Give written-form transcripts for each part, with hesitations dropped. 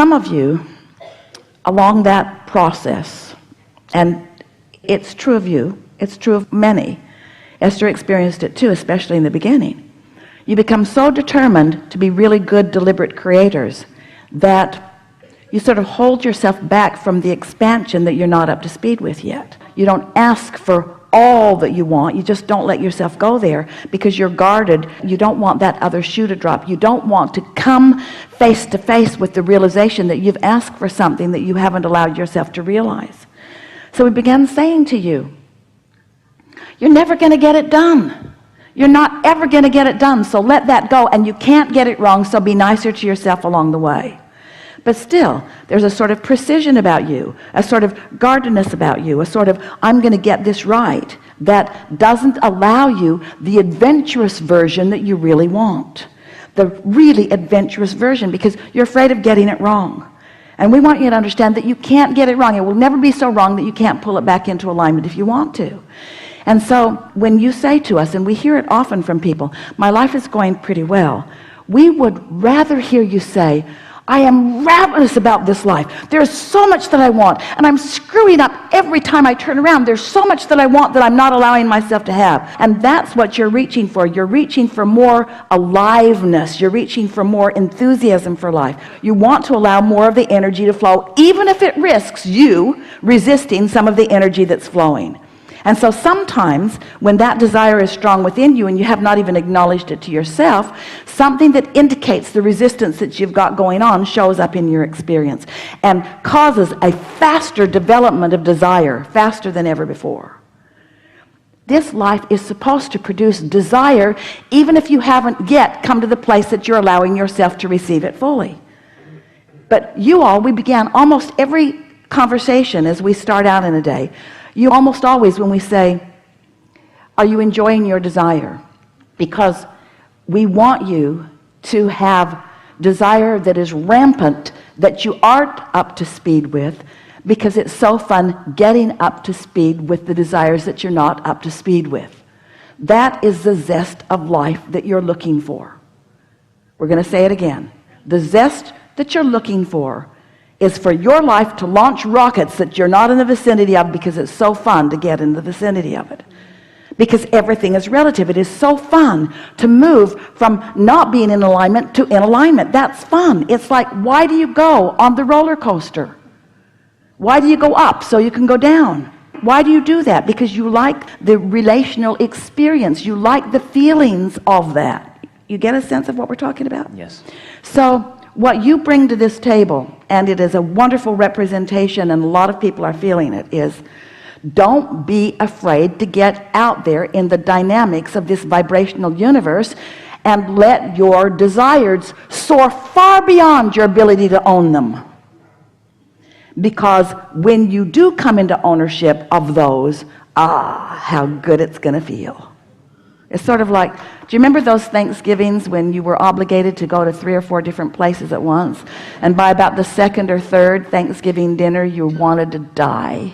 some of you along that process, and it's true of you, it's true of many. Esther experienced it too, especially in the beginning. You become so determined to be really good, deliberate creators that you sort of hold yourself back from the expansion that you're not up to speed with yet. You don't ask for all that you want. You just don't let yourself go there because you're guarded. You don't want that other shoe to drop. You don't want to come face to face with the realization that you've asked for something that you haven't allowed yourself to realize. So we began saying to you, you're never going to get it done. You're not ever going to get it done, so let that go. And you can't get it wrong, so be nicer to yourself along the way. But still, there's a sort of precision about you, a sort of guardedness about you, a sort of, I'm going to get this right, that doesn't allow you the adventurous version that you really want. The really adventurous version, because you're afraid of getting it wrong. And we want you to understand that you can't get it wrong. It will never be so wrong that you can't pull it back into alignment if you want to. And so when you say to us, and we hear it often from people, my life is going pretty well, we would rather hear you say, I am ravenous about this life. There's so much that I want, and I'm screwing up every time I turn around. There's so much that I want that I'm not allowing myself to have. And that's what you're reaching for. You're reaching for more aliveness. You're reaching for more enthusiasm for life. You want to allow more of the energy to flow, even if it risks you resisting some of the energy that's flowing. And so sometimes when that desire is strong within you and you have not even acknowledged it to yourself, something that indicates the resistance that you've got going on shows up in your experience and causes a faster development of desire, faster than ever before. This life is supposed to produce desire even if you haven't yet come to the place that you're allowing yourself to receive it fully. But we began almost every conversation as we start out in a day. You almost always, when we say, are you enjoying your desire? Because we want you to have desire that is rampant, that you aren't up to speed with, because it's so fun getting up to speed with the desires that you're not up to speed with. That is the zest of life that you're looking for. We're going to say it again. The zest that you're looking for is for your life to launch rockets that you're not in the vicinity of because it's so fun to get in the vicinity of it. Because everything is relative. It is so fun to move from not being in alignment to in alignment. That's fun. It's like, why do you go on the roller coaster? Why do you go up so you can go down? Why do you do that? Because you like the relational experience. You like the feelings of that. You get a sense of what we're talking about? Yes. So what you bring to this table, and it is a wonderful representation and a lot of people are feeling it, is don't be afraid to get out there in the dynamics of this vibrational universe and let your desires soar far beyond your ability to own them. Because when you do come into ownership of those, how good it's going to feel. It's sort of like, do you remember those Thanksgivings when you were obligated to go to 3 or 4 different places at once? And by about the 2nd or 3rd Thanksgiving dinner, you wanted to die.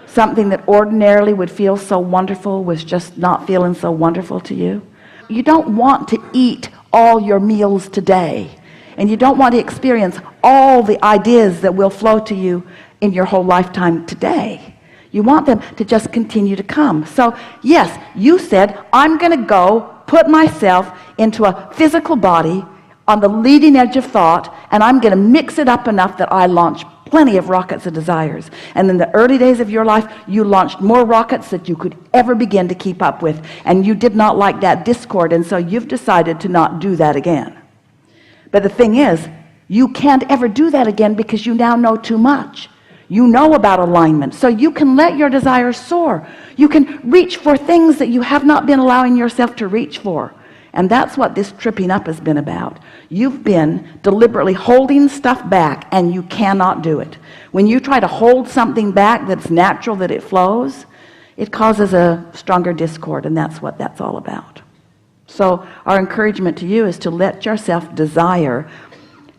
Something that ordinarily would feel so wonderful was just not feeling so wonderful to you. You don't want to eat all your meals today. And you don't want to experience all the ideas that will flow to you in your whole lifetime today. You want them to just continue to come. So yes, you said, I'm going to go put myself into a physical body on the leading edge of thought, and I'm going to mix it up enough that I launch plenty of rockets of desires. And in the early days of your life, you launched more rockets that you could ever begin to keep up with. And you did not like that discord, and so you've decided to not do that again. But the thing is, you can't ever do that again because you now know too much. You know about alignment, so you can let your desires soar. You can reach for things that you have not been allowing yourself to reach for. And that's what this tripping up has been about. You've been deliberately holding stuff back, and you cannot do it. When you try to hold something back that's natural, that it flows, it causes a stronger discord, and that's what that's all about. So our encouragement to you is to let yourself desire.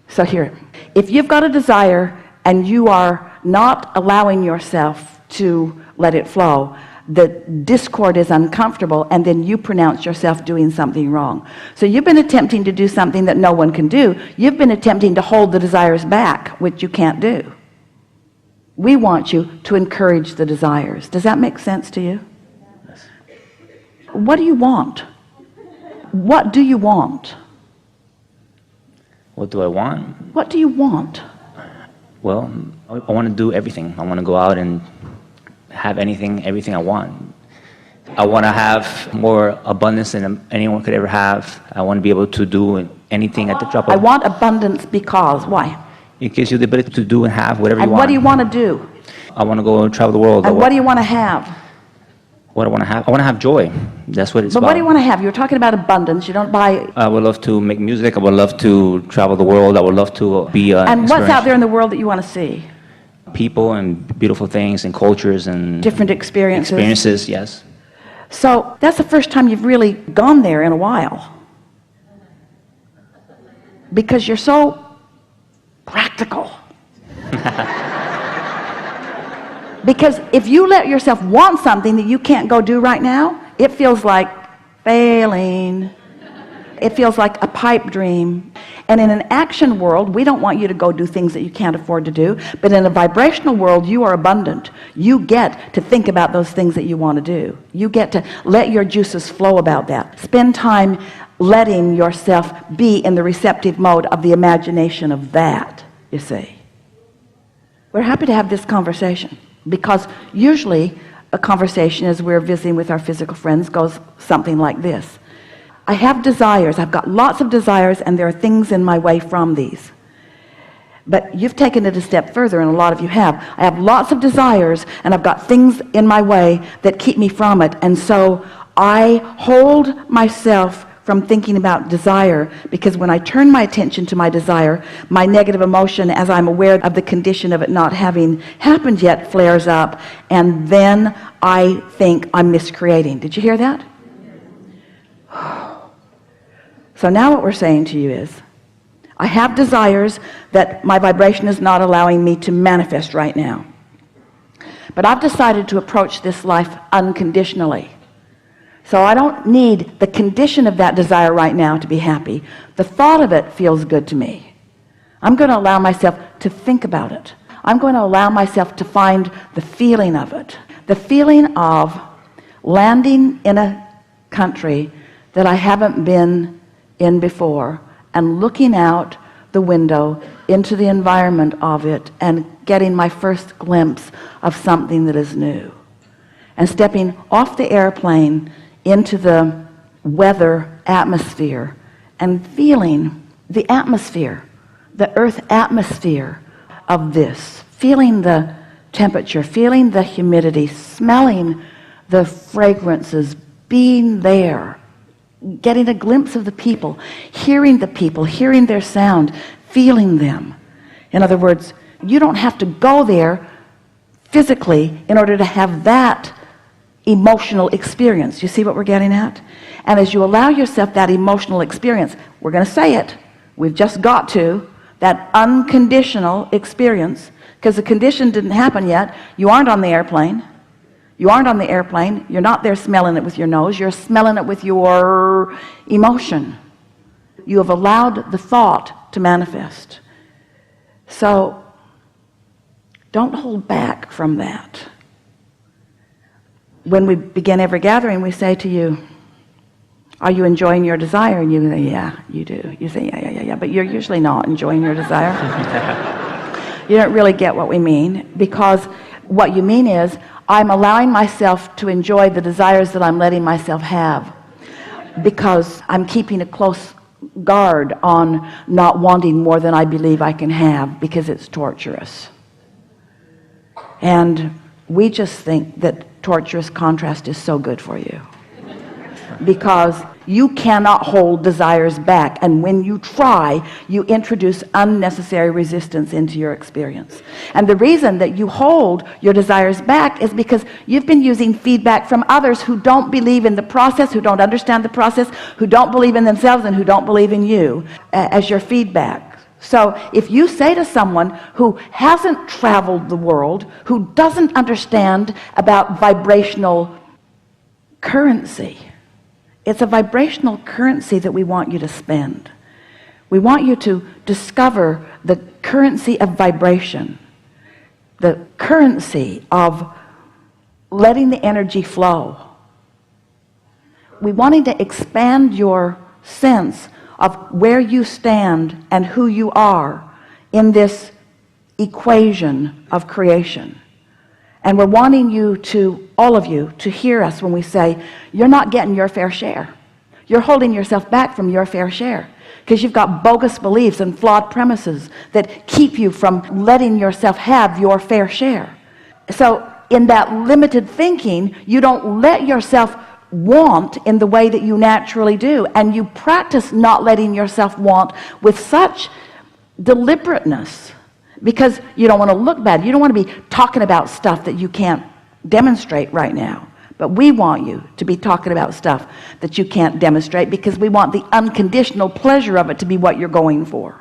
So here, if you've got a desire and you are not allowing yourself to let it flow, the discord is uncomfortable, and then you pronounce yourself doing something wrong. So you've been attempting to do something that no one can do. You've been attempting to hold the desires back, which you can't do. We want you to encourage the desires. Does that make sense to you? Yes. What do you want? What do you want? What do I want? What do you want? Well, I want to do everything. I want to go out and have everything I want. I want to have more abundance than anyone could ever have. I want to be able to do anything at the drop of... I want abundance because, why? It gives you the ability to do and have whatever you And want. what do you want to do? I want to go and travel the world. And what do you want to have? What I want to have? I want to have joy. That's what it's But about. what do you want to have? You're talking about abundance. You don't buy... I would love to make music. I would love to travel the world. I would love to be And what's out there in the world that you want to see? People and beautiful things and cultures and... Different experiences. Experiences, yes. So that's the first time you've really gone there in a while. Because you're so practical. Because if you let yourself want something that you can't go do right now, it feels like failing. It feels like a pipe dream. And in an action world, we don't want you to go do things that you can't afford to do. But in a vibrational world, you are abundant. You get to think about those things that you want to do. You get to let your juices flow about that. Spend time letting yourself be in the receptive mode of the imagination of that, you see. We're happy to have this conversation, because usually a conversation as we're visiting with our physical friends goes something like this. I have desires. I've got lots of desires, and there are things in my way from these. But you've taken it a step further, and a lot of you have. I have lots of desires, and I've got things in my way that keep me from it. And so I hold myself from thinking about desire, because when I turn my attention to my desire, my negative emotion, as I'm aware of the condition of it not having happened yet, flares up, and then I think I'm miscreating. Did you hear that? So now what we're saying to you is, I have desires that my vibration is not allowing me to manifest right now. But I've decided to approach this life unconditionally. So I don't need the condition of that desire right now to be happy. The thought of it feels good to me. I'm going to allow myself to think about it. I'm going to allow myself to find the feeling of it. The feeling of landing in a country that I haven't been in before, and looking out the window into the environment of it and getting my first glimpse of something that is new, and stepping off the airplane into the weather atmosphere and feeling the atmosphere, the earth atmosphere of this, feeling the temperature, feeling the humidity, smelling the fragrances, being there, getting a glimpse of the people, hearing their sound, feeling them. In other words, you don't have to go there physically in order to have that emotional experience. You see what we're getting at? And as you allow yourself that emotional experience, we're going to say it, we've just got to, that unconditional experience, because the condition didn't happen yet. You aren't on the airplane. You aren't on the airplane. You're not there smelling it with your nose. You're smelling it with your emotion. You have allowed the thought to manifest. So don't hold back from that. When we begin every gathering, we say to you, are you enjoying your desire? And you say, yeah, you do. You say, yeah. But you're usually not enjoying your desire. You don't really get what we mean, because what you mean is, I'm allowing myself to enjoy the desires that I'm letting myself have, because I'm keeping a close guard on not wanting more than I believe I can have, because it's torturous. And we just think that torturous contrast is so good for you, because you cannot hold desires back, and when you try, you introduce unnecessary resistance into your experience. And the reason that you hold your desires back is because you've been using feedback from others who don't believe in the process, who don't understand the process, who don't believe in themselves, and who don't believe in you as your feedback. So if you say to someone who hasn't traveled the world, who doesn't understand about vibrational currency. It's a vibrational currency that we want you to spend. We want you to discover the currency of vibration, the currency of letting the energy flow. We wanting to expand your sense of where you stand and who you are in this equation of creation. And we're wanting you to, all of you, to hear us when we say, you're not getting your fair share. You're holding yourself back from your fair share because you've got bogus beliefs and flawed premises that keep you from letting yourself have your fair share. So in that limited thinking, you don't let yourself want in the way that you naturally do, and you practice not letting yourself want with such deliberateness because you don't want to look bad. You don't want to be talking about stuff that you can't demonstrate right now. But we want you to be talking about stuff that you can't demonstrate because we want the unconditional pleasure of it to be what you're going for.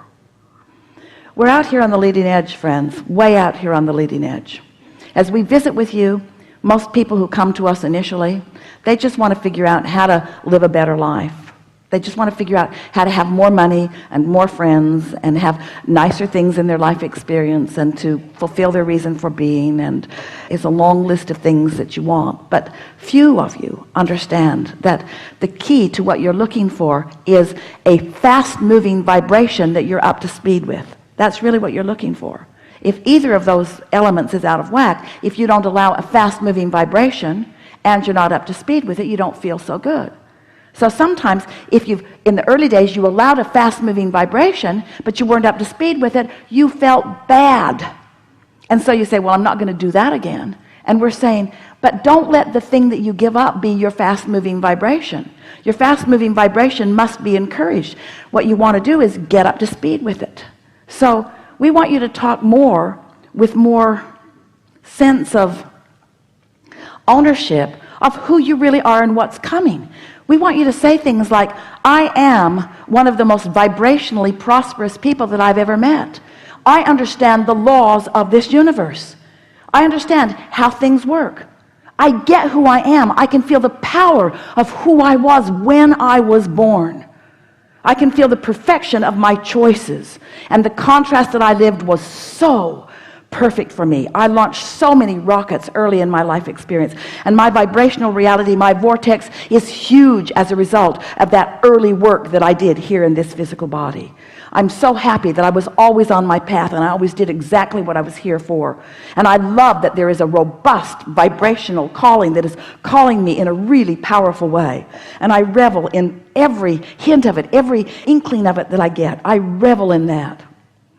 We're out here on the leading edge, friends, way out here on the leading edge. As we visit with you, most people who come to us initially, they just want to figure out how to live a better life. They just want to figure out how to have more money and more friends and have nicer things in their life experience and to fulfill their reason for being. And it's a long list of things that you want. But few of you understand that the key to what you're looking for is a fast-moving vibration that you're up to speed with. That's really what you're looking for. If either of those elements is out of whack, if you don't allow a fast-moving vibration and you're not up to speed with it, you don't feel so good. So sometimes if you've, in the early days, you allowed a fast-moving vibration, but you weren't up to speed with it, you felt bad. And so you say, well, I'm not going to do that again. And we're saying, but don't let the thing that you give up be your fast-moving vibration. Your fast-moving vibration must be encouraged. What you want to do is get up to speed with it. So we want you to talk more with more sense of ownership of who you really are and what's coming. We want you to say things like, I am one of the most vibrationally prosperous people that I've ever met. I understand the laws of this universe. I understand how things work. I get who I am. I can feel the power of who I was when I was born. I can feel the perfection of my choices. And the contrast that I lived was so perfect for me. I launched so many rockets early in my life experience, and my vibrational reality, my vortex, is huge as a result of that early work that I did here in this physical body. I'm so happy that I was always on my path and I always did exactly what I was here for. And I love that there is a robust vibrational calling that is calling me in a really powerful way. And I revel in every hint of it, every inkling of it that I get. I revel in that.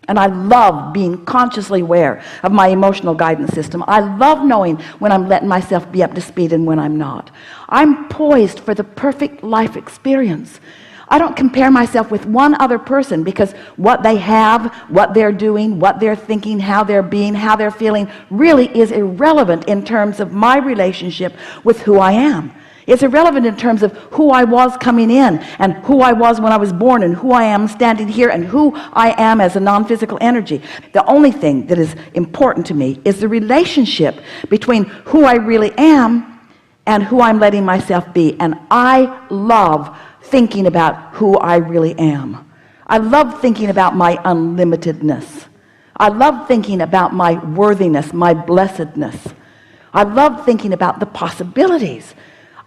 And I love being consciously aware of my emotional guidance system. I love knowing when I'm letting myself be up to speed and when I'm not. I'm poised for the perfect life experience. I don't compare myself with one other person because what they have, what they're doing, what they're thinking, how they're being, how they're feeling really is irrelevant in terms of my relationship with who I am. It's irrelevant in terms of who I was coming in and who I was when I was born and who I am standing here and who I am as a non-physical energy. The only thing that is important to me is the relationship between who I really am and who I'm letting myself be. And I love thinking about who I really am. I love thinking about my unlimitedness. I love thinking about my worthiness, my blessedness. I love thinking about the possibilities.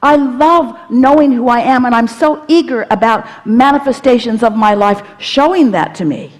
I love knowing who I am, and I'm so eager about manifestations of my life showing that to me.